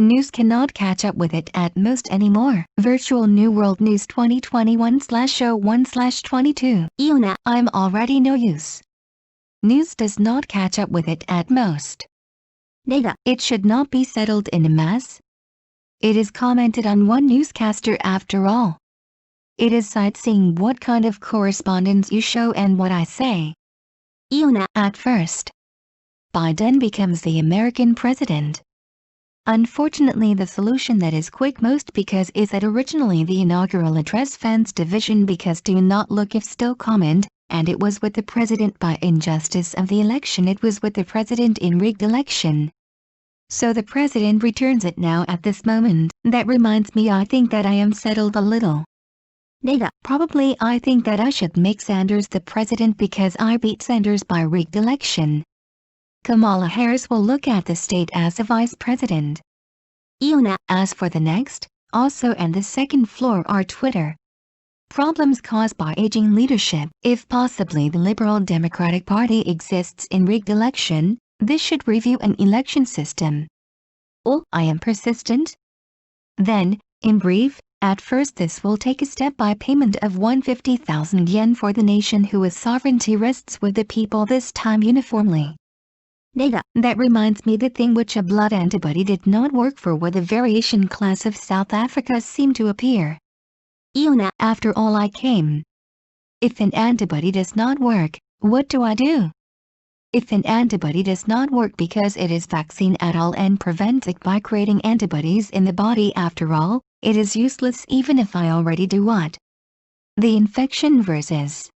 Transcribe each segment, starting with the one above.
News cannot catch up with it at most anymore. Virtual New World News 2021/01/22. いいよな。 I'm already no use. News does not catch up with it at most. 例が It should not be settled in a mass. It is commented on one newscaster after all. It is sightseeing what kind of correspondence you show and what I say. いいよな。 At first, Biden becomes the American president. Unfortunately, the solution that is quick most because is that originally the inaugural address fans division because do not look if still comment, and it was with the president by injustice of the election, it was with the president in rigged election. So the president returns it now at this moment. That reminds me, I think that I am settled a little. 例が Probably I think that I should make Sanders the president because I beat Sanders by rigged election. Kamala Harris will look at the state as a vice president. いいよな。 As for the next, also and the second floor are Twitter. Problems caused by aging leadership. If possibly the Liberal Democratic Party exists in rigged election, this should review an election system. Oh, I am persistent. Then, in brief, at first this will take a step by payment of 150,000 yen for the nation whose sovereignty rests with the people, this time uniformly. 例が That reminds me, the thing which a blood antibody did not work for where the variation class of South Africa seemed to appear. いいよな。 After all I came. If an antibody does not work, what do I do? If an antibody does not work because it is vaccine at all and prevents it by creating antibodies in the body after all, it is useless even if I already do what? The infection versus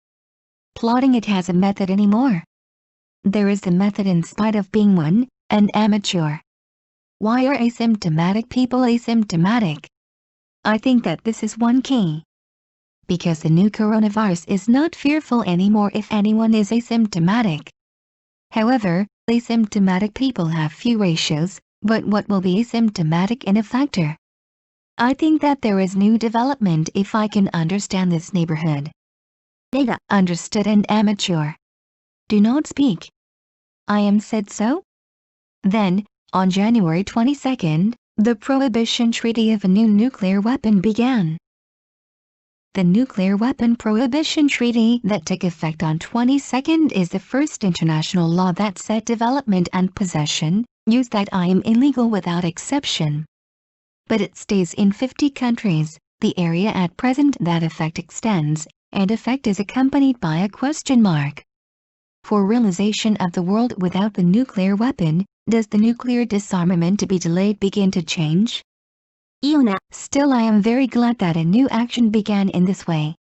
plotting it has a method anymore. There is a method in spite of being one, an amateur. Why are asymptomatic people asymptomatic? I think that this is one key. Because the new coronavirus is not fearful anymore if anyone is asymptomatic. However, asymptomatic people have few ratios, but what will be asymptomatic in a factor? I think that there is new development if I can understand this neighborhood. 例が Understood and amateur. Do not speak. I am said so? Then, on January 22nd, the Prohibition Treaty of a new nuclear weapon began. The Nuclear Weapon Prohibition Treaty that took effect on 22nd is the first international law that set development and possession, use that I am illegal without exception. But it stays in 50 countries, the area at present that effect extends, and effect is accompanied by a question mark. For realization of the world without the nuclear weapon, does the nuclear disarmament to be delayed begin to change? いいよな。 Still, I am very glad that a new action began in this way.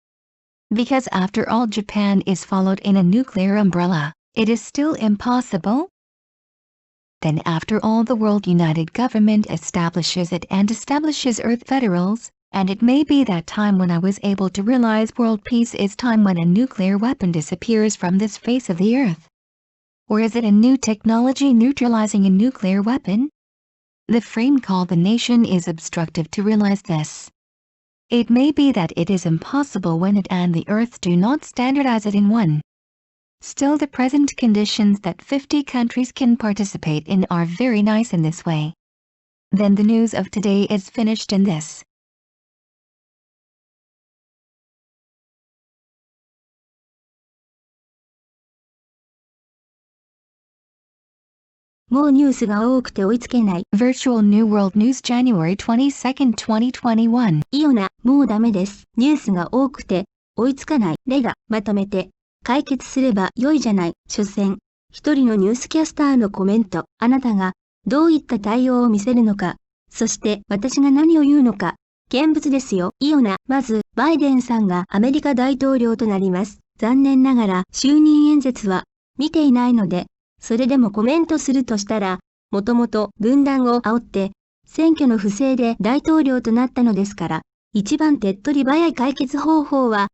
Because after all, Japan is followed in a nuclear umbrella. It is still impossible? Then after all, the world united government establishes it and establishes Earth federals, and it may be that time when I was able to realize world peace is time when a nuclear weapon disappears from this face of the Earth. Or is it a new technology neutralizing a nuclear weapon? The frame called the nation is obstructive to realize this. It may be that it is impossible when it and the Earth do not standardize it in one. Still, the present conditions that 50 countries can participate in are very nice in this way. Then the news of today is finished in this. もうニュースが多くて追いつけない。 Virtual New World News January 22nd, 2021. いいよな。もうダメです。ニュースが多くて追いつかない。例がまとめて解決すれば良いじゃない。所詮一人のニュースキャスターのコメント。あなたがどういった対応を見せるのか。そして私が何を言うのか。見物ですよ。いいよな。まず、バイデンさんがアメリカ大統領となります。残念ながら就任演説は見ていないので、それでもコメントするとしたら、もともと分断を煽って、選挙の不正で大統領となったのですから、一番手っ取り早い解決方法は、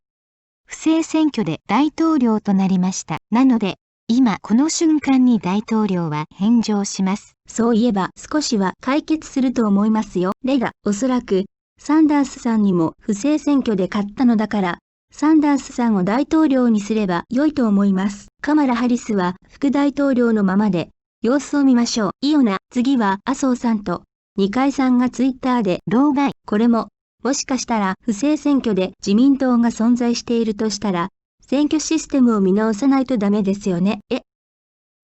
不正選挙で大統領となりました。なので、今この瞬間に大統領は返上します。そういえば少しは解決すると思いますよ。レが、おそらく、サンダースさんにも不正選挙で勝ったのだから、サンダースさんを大統領にすれば良いと思います。カマラ・ハリスは副大統領のままで、様子を見ましょう。いいよな。次は麻生さんと二階さんがツイッターで老害。これも、もしかしたら不正選挙で自民党が存在しているとしたら、選挙システムを見直さないとダメですよね。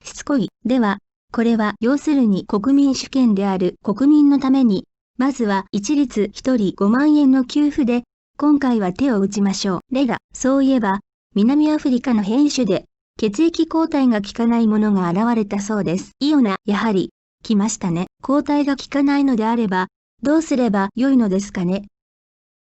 しつこい。では、これは要するに国民主権である国民のために、まずは一律一人5万円の給付で、今回は手を打ちましょう。そういえば、南アフリカの変種で、血液抗体が効かないものが現れたそうです。やはり、来ましたね。抗体が効かないのであれば、どうすれば良いのですかね。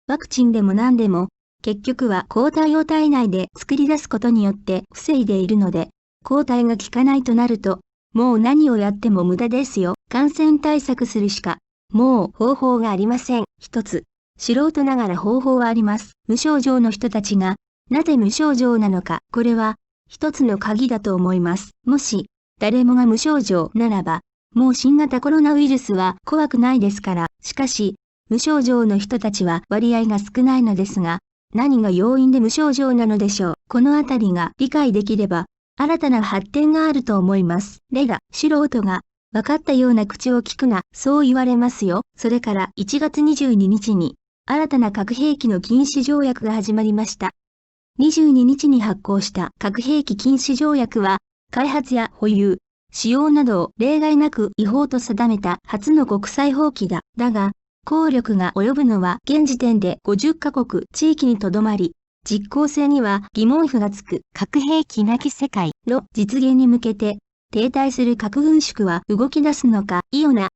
ワクチンでも何でも、結局は抗体を体内で作り出すことによって防いでいるので、抗体が効かないとなると、もう何をやっても無駄ですよ。感染対策するしか、もう方法がありません。一つ、素人ながら方法はあります。無症状の人たちが、なぜ無症状なのか、これは、一つの鍵だと思います。もし、誰もが無症状ならば、もう新型コロナウイルスは怖くないですから。しかし、無症状の人たちは割合が少ないのですが、何が要因で無症状なのでしょう。このあたりが理解できれば、新たな発展があると思います。素人が、分かったような口を聞くな、そう言われますよ。それから1月22日に、新たな核兵器の禁止条約が始まりました。22日に発効した核兵器禁止条約は、開発や保有、使用などを例外なく違法と定めた初の国際法規だ。だが、効力が及ぶのは現時点で50カ国地域にとどまり、実効性には疑問符がつく。核兵器なき世界の実現に向けて、停滞する核軍縮は動き出すのか。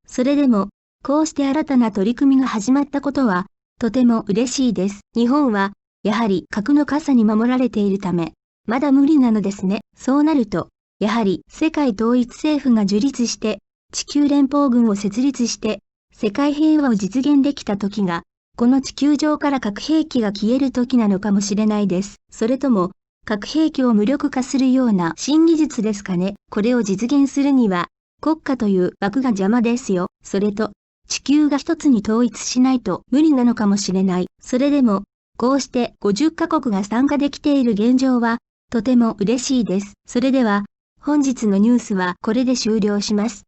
それでも、こうして新たな取り組みが始まったことは、とても嬉しいです。日本は、やはり核の傘に守られているため、まだ無理なのですね。そうなると、やはり世界統一政府が樹立して、地球連邦軍を設立して、世界平和を実現できた時が、この地球上から核兵器が消える時なのかもしれないです。それとも、核兵器を無力化するような新技術ですかね。これを実現するには、国家という枠が邪魔ですよ。それと、地球が一つに統一しないと無理なのかもしれない。それでも、こうして50カ国が参加できている現状は、とても嬉しいです。それでは、本日のニュースはこれで終了します。